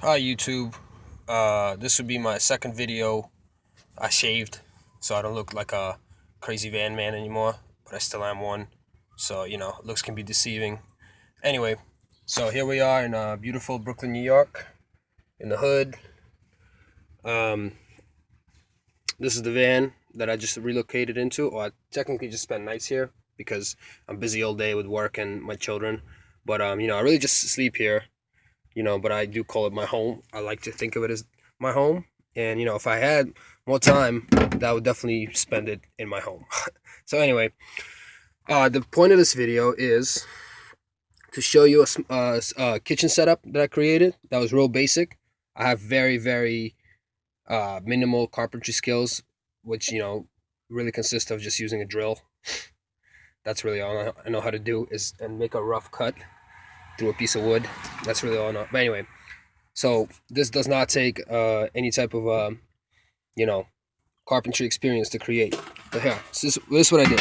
Hi YouTube. This would be my second video. I shaved, so I don't look like a crazy van man anymore, but I still am one. So, looks can be deceiving. Anyway, so here we are in beautiful Brooklyn, New York, in the hood. Um, this is the van that I just relocated into, or I technically just spent nights here because I'm busy all day with work and my children. But, I really just sleep here, but I do call it my home. I like to think of it as my home. And, if I had more time, I would definitely spend it in my home. So anyway, the point of this video is to show you a kitchen setup that I created that was real basic. I have very, very minimal carpentry skills, which, really consist of just using a drill. That's really all I know how to do is and make a rough cut through a piece of wood. That's really all I know. But anyway, so this does not take any type of you know carpentry experience to create. But here, this is what I did.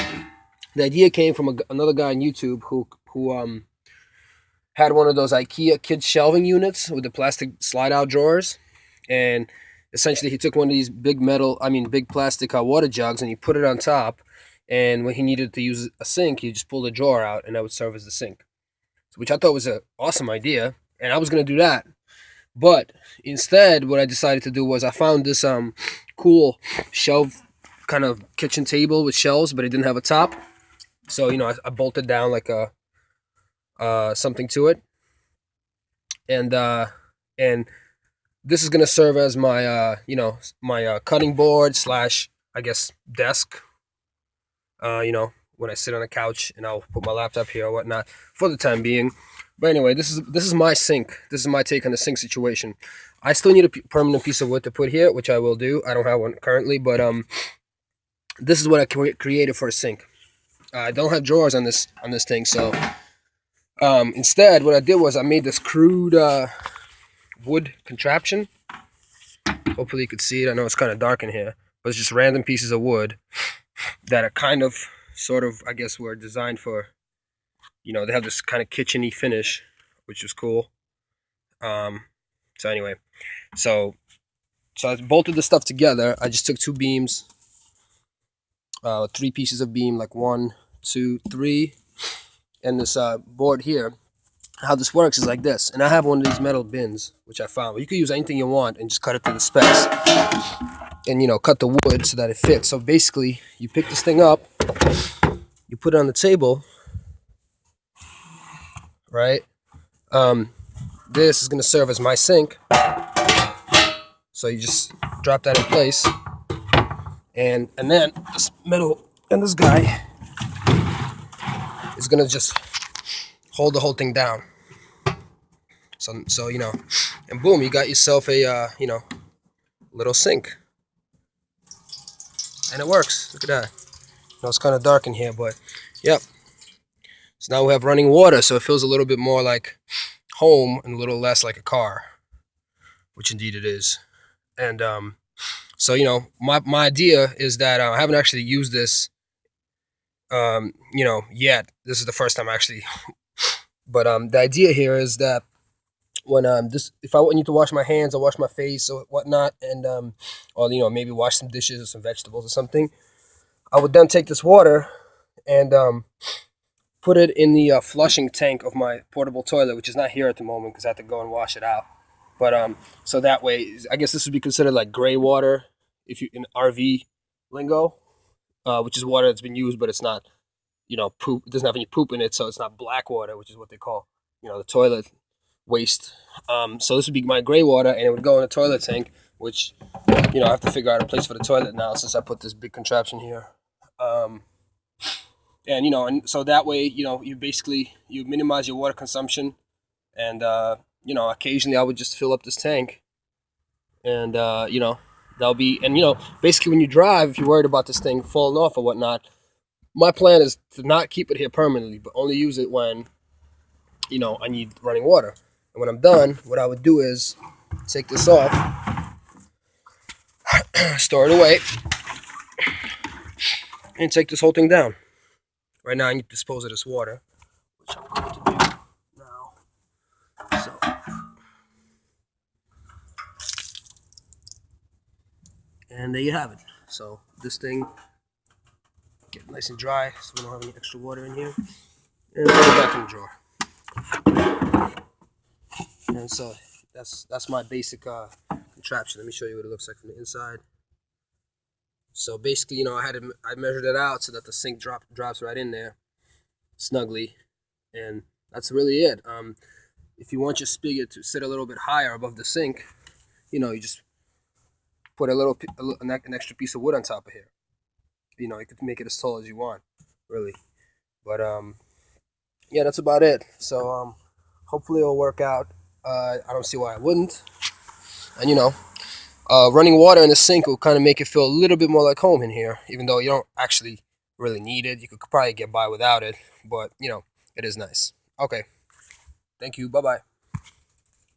The idea came from another guy on YouTube who had one of those IKEA kids shelving units with the plastic slide out drawers, and essentially he took one of these big plastic water jugs and he put it on top. And when he needed to use a sink, he just pulled a drawer out, and that would serve as the sink. Which I thought was an awesome idea, and I was gonna do that. But instead, what I decided to do was I found this cool shelf kind of kitchen table with shelves, but it didn't have a top. So I bolted down like a something to it, and this is gonna serve as my my cutting board slash I guess desk. When I sit on the couch and I'll put my laptop here or whatnot for the time being. But anyway, this is my sink. This is my take on the sink situation. I still need a permanent piece of wood to put here, which I will do. I don't have one currently, but this is what I created for a sink. I don't have drawers on this thing, so instead, what I did was I made this crude wood contraption. Hopefully, you could see it. I know it's kind of dark in here, but it's just random pieces of wood that are kind of, sort of, I guess, were designed for. They have this kind of kitcheny finish, which is cool. So anyway, so I bolted the stuff together. I just took two beams, three pieces of beam, like 1, 2, 3, and this board here. How this works is like this, and I have one of these metal bins, which I found. You can use anything you want and just cut it to the specs, and cut the wood so that it fits. So basically, you pick this thing up, you put it on the table, right? This is gonna serve as my sink. So you just drop that in place, and then this metal and this guy is gonna just hold the whole thing down. So and boom, you got yourself a little sink, and it works. Look at that. It's kind of dark in here, but yep. So now we have running water, so it feels a little bit more like home and a little less like a car, which indeed it is. And so my idea is that I haven't actually used this yet. This is the first time actually. But the idea here is that when if I need to wash my hands or wash my face or whatnot, and or maybe wash some dishes or some vegetables or something, I would then take this water and put it in the flushing tank of my portable toilet, which is not here at the moment because I have to go and wash it out. But so that way, I guess this would be considered like gray water, if you in RV lingo, which is water that's been used, but it's not, poop. It doesn't have any poop in it, so it's not black water, which is what they call, the toilet waste. So this would be my gray water, and it would go in a toilet tank, which, I have to figure out a place for the toilet now since I put this big contraption here. And and so that way, you minimize your water consumption, and occasionally I would just fill up this tank, and that'll be, and basically when you drive, if you're worried about this thing falling off or whatnot, my plan is to not keep it here permanently, but only use it when I need running water. And when I'm done, what I would do is take this off, store it away, and take this whole thing down. Right now I need to dispose of this water, which I'm going to do now. So And there you have it. So this thing get nice and dry, so we don't have any extra water in here. And put it back in the drawer. And so that's my basic contraption. Let me show you what it looks like from the inside. So basically, you know, I measured it out so that the sink drops right in there, snugly, and that's really it. If you want your spigot to sit a little bit higher above the sink, you know, you just put an extra piece of wood on top of here. You know, you could make it as tall as you want, really. But yeah, that's about it. So hopefully it'll work out. I don't see why it wouldn't. And you know, running water in the sink will kind of make it feel a little bit more like home in here, even though you don't actually really need it. You could probably get by without it, but you know, it is nice. Okay, thank you. Bye bye.